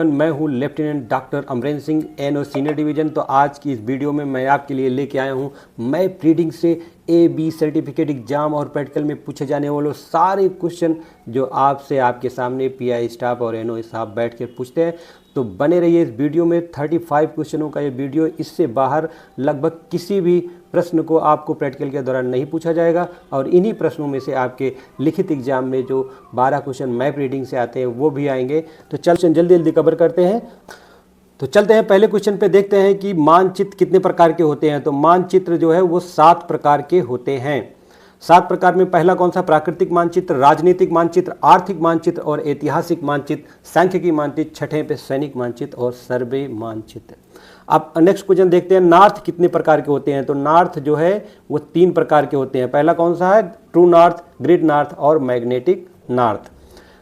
मैं हूं lieutenant doctor Amarendra Singh NO senior division. तो आज की इस वीडियो में मैं आपके लिए लेके आया हूं मैप रीडिंग से AB सर्टिफिकेट एग्जाम और प्रैक्टिकल में पूछे जाने वाले सारे क्वेश्चन जो आपसे आपके सामने PI स्टाफ और NO स्टाफ बैठ कर पूछते हैं। तो बने रहिए इस वीडियो में। 35 क्वेश्चनों का ये वीडियो, इससे बाहर लगभग किसी भी प्रश्न को आपको प्रैक्टिकल के दौरान नहीं पूछा जाएगा और इन्हीं प्रश्नों में से आपके लिखित एग्जाम में जो 12 क्वेश्चन मैप रीडिंग से आते हैं वो भी आएंगे। तो जल्दी जल्दी कवर करते हैं। तो चलते हैं पहले क्वेश्चन पे, देखते हैं कि मानचित्र कितने प्रकार के होते हैं। तो मानचित्र जो है वो 7 प्रकार के होते हैं। 7 प्रकार में पहला कौन सा? प्राकृतिक मानचित्र, राजनीतिक मानचित्र, आर्थिक मानचित्र और ऐतिहासिक मानचित्र, सांख्यिकी मानचित्र, छठे पे सैनिक मानचित्र और सर्वे मानचित्र। अब नेक्स्ट क्वेश्चन देखते हैं, नॉर्थ कितने प्रकार के होते हैं। तो नॉर्थ जो है वो 3 प्रकार के होते हैं। पहला कौन सा है? ट्रू नॉर्थ, ग्रिड नॉर्थ और magnetic north.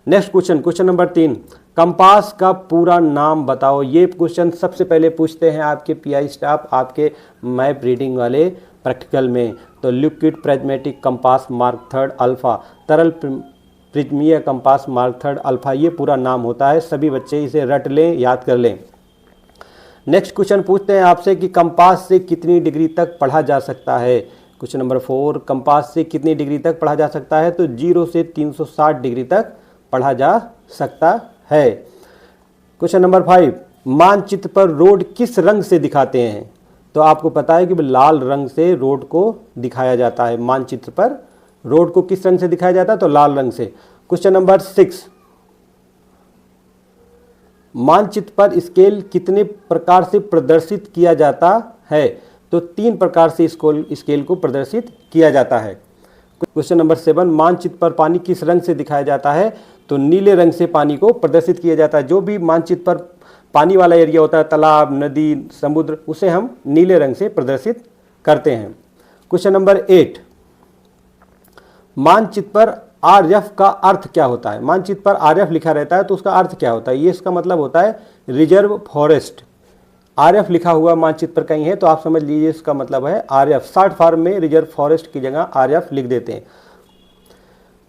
Next question number 3, compass का पूरा नाम बताओ। ये क्वेश्चन सबसे पहले पूछते हैं आपके PI स्टाफ आपके मैप रीडिंग वाले प्रैक्टिकल में। तो liquid prismatic compass mark third alpha, तरल प्रिज्मीय कंपास मार्क थर्ड अल्फा, ये पूरा नाम होता है। सभी बच्चे इसे रट लें, याद कर लें। नेक्स्ट क्वेश्चन पूछते हैं आपसे कि कंपास से कितनी डिग्री तक पढ़ा जा सकता है। क्वेश्चन नंबर 4, कंपास से कितनी डिग्री तक पढ़ा जा सकता है। तो 0 से 360 डिग्री तक पढ़ा जा सकता है। क्वेश्चन नंबर 5, मानचित्र पर रोड किस रंग से दिखाते हैं। तो आपको पता है कि लाल रंग से रोड को दिखाया जाता है। मानचित्र पर रोड को किस रंग से दिखाया जाता है? तो लाल रंग से। क्वेश्चन नंबर 6, मानचित्र पर स्केल कितने प्रकार से प्रदर्शित किया जाता है। तो 3 प्रकार से स्केल को प्रदर्शित किया जाता है। क्वेश्चन नंबर 7, मानचित्र पर पानी किस रंग से दिखाया जाता है। तो नीले रंग से पानी को प्रदर्शित किया जाता है। जो भी मानचित्र पर पानी वाला एरिया होता है, तालाब, नदी, समुद्र, उसे हम नीले रंग से प्रदर्शित करते हैं। क्वेश्चन नंबर 8, मानचित्र पर RF का अर्थ क्या होता है। मानचित्र पर RF लिखा रहता है तो उसका अर्थ क्या होता है। ये इसका मतलब होता है रिजर्व फॉरेस्ट। RF लिखा हुआ मानचित्र पर कहीं है तो आप समझ लीजिए इसका मतलब है RF। शॉर्ट फॉर्म में रिजर्व फॉरेस्ट की जगह RF लिख देते हैं।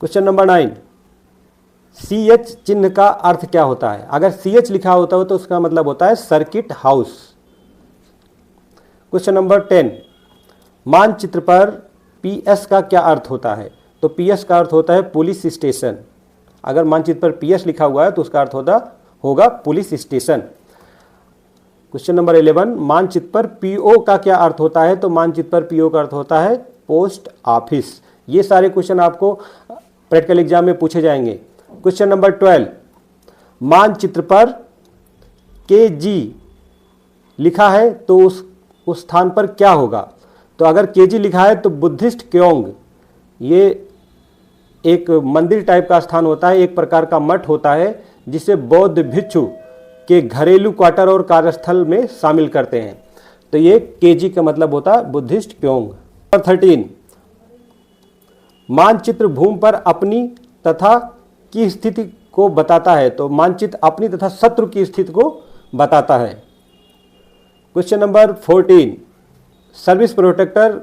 क्वेश्चन नंबर 9, CH चिन्ह का अर्थ क्या होता है। अगर CH लिखा होता हो तो उसका मतलब होता है सर्किट हाउस। क्वेश्चन नंबर 10, मानचित्र पर PS का क्या अर्थ होता है। तो PS का अर्थ होता है पुलिस स्टेशन। अगर मानचित्र पर PS लिखा हुआ है तो उसका अर्थ होगा पुलिस स्टेशन। क्वेश्चन नंबर 11, मानचित्र पर PO का क्या अर्थ होता है। तो मानचित्र पर PO का अर्थ होता है पोस्ट ऑफिस। ये सारे क्वेश्चन आपको प्रैक्टिकल एग्जाम में पूछे जाएंगे। क्वेश्चन नंबर 12, मानचित्र पर KG लिखा है तो उस स्थान पर क्या होगा। तो अगर KG लिखा है तो बुद्धिस्ट क्योंग, ये एक मंदिर टाइप का स्थान होता है, एक प्रकार का मठ होता है जिसे बौद्ध भिक्षु के घरेलू क्वार्टर और कार्यस्थल में शामिल करते हैं। तो ये KG का मतलब होता है बुद्धिस्ट क्योंग। नंबर 13, मानचित्र भूमि पर अपनी तथा की स्थिति को बताता है। तो मानचित्र अपनी तथा शत्रु की स्थिति को बताता है। क्वेश्चन नंबर 14, सर्विस प्रोटेक्टर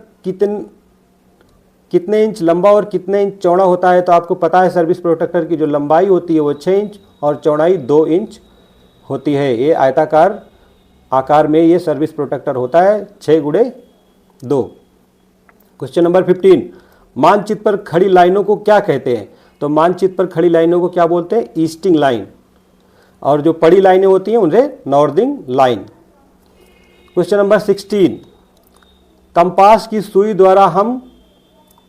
कितने इंच लंबा और कितने इंच चौड़ा होता है। तो आपको पता है सर्विस प्रोटेक्टर की जो लंबाई होती है वो 6 इंच और चौड़ाई 2 इंच होती है। ये आयताकार आकार में ये सर्विस प्रोटेक्टर होता है, 6 × 2। क्वेश्चन नंबर 15, मानचित्र पर खड़ी लाइनों को क्या कहते हैं। तो मानचित्र पर खड़ी लाइनों को क्या बोलते हैं? Easting line. और जो पड़ी लाइनें होती हैं उन्हें northing line. Question number 16, compass की सुई द्वारा हम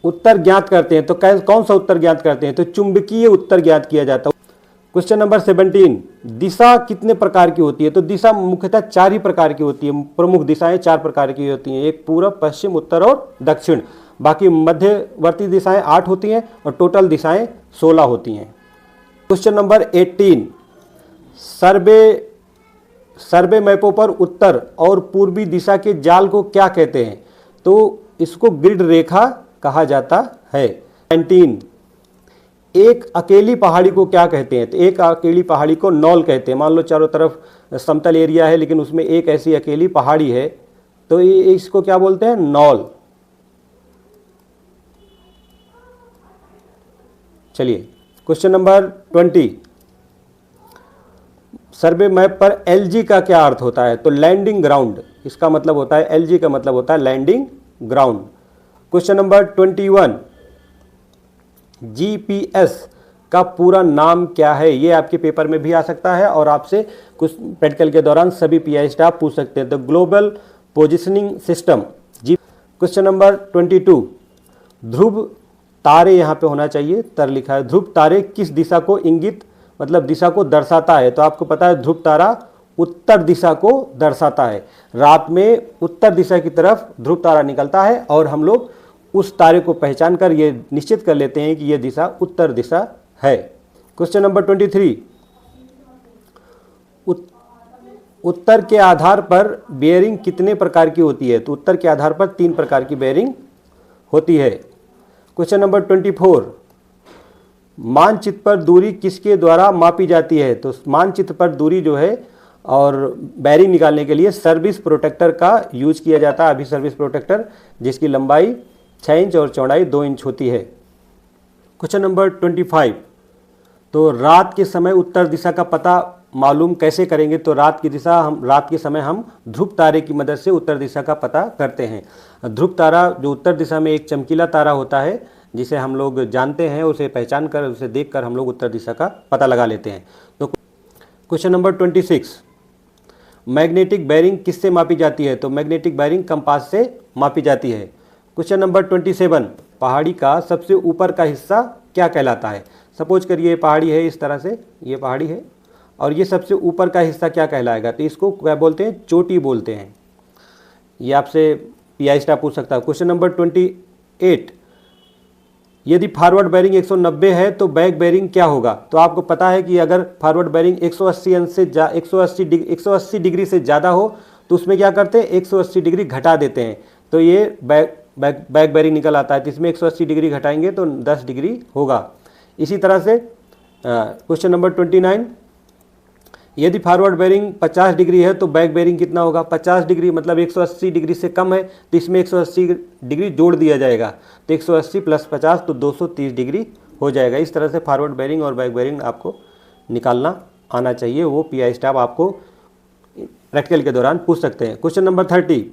उत्तर ज्ञात करते हैं। तो कौन सा उत्तर ज्ञात करते हैं। तो चुंबकीय उत्तर ज्ञात किया जाता है। क्वेश्चन नंबर 17, दिशा कितने प्रकार की होती है। तो दिशा मुख्यतः 4 ही प्रकार की होती है। प्रमुख दिशाएं 4 प्रकार की होती हैं, एक पूरब, पश्चिम, उत्तर और दक्षिण। बाकी मध्यवर्ती दिशाएं 8 होती हैं और टोटल दिशाएं 16 होती हैं। क्वेश्चन नंबर 18, सर्वे मैपों पर उत्तर और पूर्वी दिशा के जाल को क्या कहते हैं। तो इसको ग्रिड रेखा कहा जाता है। 19, एक अकेली पहाड़ी को क्या कहते हैं। तो एक अकेली पहाड़ी को नॉल कहते हैं। मान लो चारों तरफ समतल एरिया है लेकिन उसमें एक ऐसी अकेली पहाड़ी है तो ये इसको क्या बोलते हैं? नॉल। चलिए क्वेश्चन नंबर 20, सर्वे मैप पर एलजी का क्या अर्थ होता है? तो लैंडिंग ग्राउंड, इसका मतलब होता है, एलजी का मतलब होता है landing ground. Question number 21, GPS का पूरा नाम क्या है? ये आपके पेपर में भी आ सकता है और आपसे कुछ प्रैक्टिकल के दौरान सभी पीआई स्टाफ पूछ सकते हैं। The global positioning system. जी। क्वेश्चन नंबर 22, ध्रुव तारे यहाँ पे होना चाहिए, तर लिखा है। ध्रुव तारे किस दिशा को इंगित, मतलब दिशा को दर्शाता है? तो आपको पता है ध्रुव तारा उत्तर दिशा को दर्शाता है। रात में उत्तर दिशा की तरफ ध्रुव तारा निकलता है और हम लोग उस तारे को पहचान कर ये निश्चित कर लेते हैं कि ये दिशा उत्तर दिशा है। क्वेश्चन नंबर 23, उत्तर के आधार पर बेयरिंग कितने प्रकार की होती है? तो उत्तर के आधार पर 3 प्रकार की बेयरिंग होती है। क्वेश्चन नंबर 24, मानचित्र पर दूरी किसके द्वारा मापी जाती है? तो मानचित्र पर दूरी जो है और बेयरिंग निकालने के लिए सर्विस प्रोटेक्टर का यूज किया जाता है। अभी सर्विस प्रोटेक्टर जिसकी लंबाई 6 इंच और चौड़ाई 2 इंच होती है। क्वेश्चन नंबर 25, तो रात के समय उत्तर दिशा का पता मालूम कैसे करेंगे? तो रात के समय हम ध्रुव तारे की मदद से उत्तर दिशा का पता करते हैं। ध्रुव तारा जो उत्तर दिशा में एक चमकीला तारा होता है जिसे हम लोग जानते हैं, उसे पहचान कर, उसे देखकर हम लोग उत्तर दिशा का पता लगा लेते हैं। तो क्वेश्चन नंबर 26, मैग्नेटिक बेयरिंग किससे मापी जाती है? तो मैग्नेटिक बेयरिंग कंपास से मापी जाती है। क्वेश्चन नंबर 27, पहाड़ी का सबसे ऊपर का हिस्सा क्या कहलाता है? सपोज करिए पहाड़ी है, इस तरह से ये पहाड़ी है और ये सबसे ऊपर का हिस्सा क्या कहलाएगा? तो इसको क्या बोलते हैं? चोटी बोलते हैं। ये आपसे पीआई स्टाफ पूछ सकता है। क्वेश्चन नंबर 28, यदि फॉरवर्ड बेयरिंग 190 है तो बैक बेयरिंग क्या होगा? तो आपको पता है कि अगर फॉरवर्ड बेयरिंग 180 डिग्री से ज़्यादा हो तो उसमें क्या करते हैं? 180 डिग्री घटा देते हैं, तो ये बैक बेयरिंग निकल आता है। तो इसमें 180 डिग्री घटाएंगे तो 10 डिग्री होगा। इसी तरह से क्वेश्चन नंबर 29, यदि फॉरवर्ड बेयरिंग 50 डिग्री है तो बैक बेयरिंग कितना होगा? 50 डिग्री मतलब 180 डिग्री से कम है तो इसमें 180 डिग्री जोड़ दिया जाएगा, तो 180 + 50 तो 230 डिग्री हो जाएगा। इस तरह से फॉरवर्ड बेयरिंग और बैक बेयरिंग आपको निकालना आना चाहिए, वो पीआई स्टाफ आपको प्रैक्टिकल के दौरान पूछ सकते हैं। क्वेश्चन नंबर 30,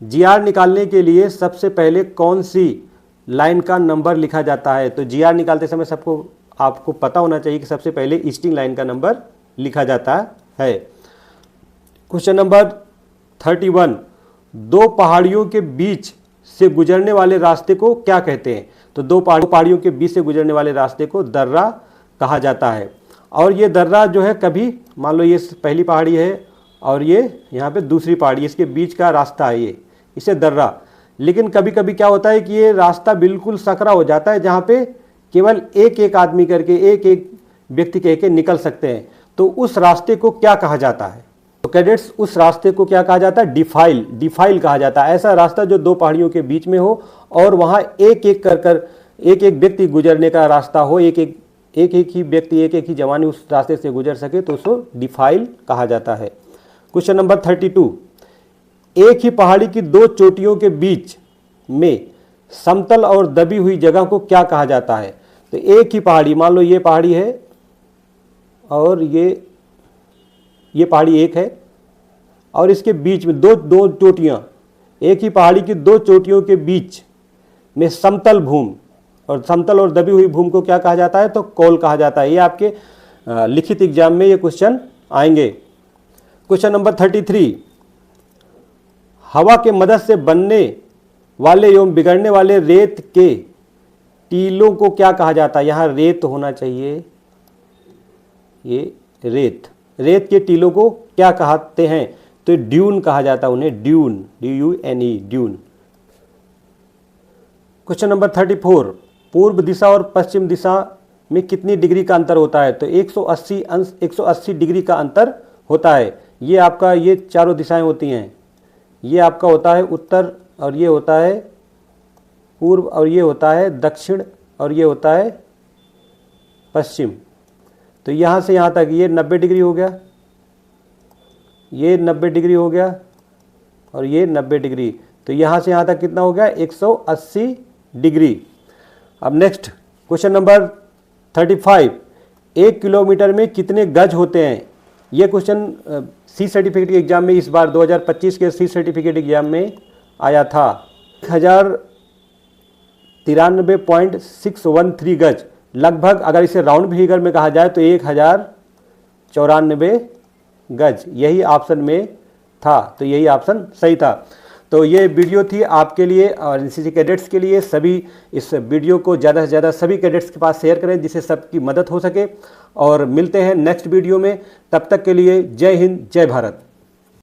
जीआर निकालने के लिए सबसे पहले कौन सी लाइन का नंबर लिखा जाता है? तो जीआर निकालते समय आपको पता होना चाहिए कि सबसे पहले ईस्टिंग लाइन का नंबर लिखा जाता है। क्वेश्चन नंबर 31, 2 पहाड़ियों के बीच से गुजरने वाले रास्ते को क्या कहते हैं? तो 2 पहाड़ियों के बीच से गुजरने वाले रास्ते को दर्रा कहा जाता है। और ये दर्रा जो है, कभी मान लो ये पहली पहाड़ी है और ये यहाँ पे दूसरी पहाड़ी, इसके बीच का रास्ता है ये, इसे दर्रा। लेकिन कभी कभी क्या होता है कि ये रास्ता बिल्कुल सकरा हो जाता है जहाँ पे केवल एक आदमी करके, एक व्यक्ति कह के निकल सकते हैं, तो उस रास्ते को क्या कहा जाता है? तो कैडेट्स, उस रास्ते को क्या कहा जाता है? डिफाइल कहा जाता है। ऐसा रास्ता जो 2 पहाड़ियों के बीच में हो और वहाँ एक व्यक्ति गुजरने का रास्ता हो, एक ही व्यक्ति, एक ही जवानी उस रास्ते से गुजर सके, तो उसको डिफाइल कहा जाता है। क्वेश्चन नंबर 32, एक ही पहाड़ी की 2 चोटियों के बीच में समतल और दबी हुई जगह को क्या कहा जाता है? तो एक ही पहाड़ी, मान लो ये पहाड़ी है और ये पहाड़ी एक है और इसके बीच में दो चोटियां, एक ही पहाड़ी की 2 चोटियों के बीच में समतल भूमि, और समतल और दबी हुई भूमि को क्या कहा जाता है? तो कॉल कहा जाता है। ये आपके लिखित एग्जाम में ये क्वेश्चन आएंगे। क्वेश्चन नंबर 33, हवा के मदद से बनने वाले एवं बिगड़ने वाले रेत के टीलों को क्या कहा जाता है? यहाँ रेत होना चाहिए, ये रेत के टीलों को क्या कहते हैं? तो ड्यून कहा जाता है उन्हें, dune, DUNE, dune. Question number 34, पूर्व दिशा और पश्चिम दिशा में कितनी डिग्री का अंतर होता है? तो 180 डिग्री का अंतर होता है। ये आपका, ये चारों दिशाएं होती हैं, ये आपका होता है उत्तर और ये होता है पूर्व और ये होता है दक्षिण और ये होता है पश्चिम। तो यहाँ से यहाँ तक ये 90 डिग्री हो गया, ये 90 डिग्री हो गया और ये 90 डिग्री। तो यहाँ से यहाँ तक कितना हो गया? 180 डिग्री। अब नेक्स्ट क्वेश्चन नंबर 35, 1 किलोमीटर में कितने गज होते हैं? ये क्वेश्चन सी सर्टिफिकेट के एग्ज़ाम में इस बार 2025 के सी सर्टिफिकेट एग्ज़ाम में आया था। 1093.613 गज, लगभग अगर इसे राउंड फिगर में कहा जाए तो 1094 गज, यही ऑप्शन में था। तो यही ऑप्शन सही था। तो ये वीडियो थी आपके लिए और एनसीसी कैडेट्स के लिए। सभी इस वीडियो को ज़्यादा से ज़्यादा सभी कैडेट्स के पास शेयर करें जिससे सबकी मदद हो सके। और मिलते हैं नेक्स्ट वीडियो में, तब तक के लिए जय हिंद जय भारत।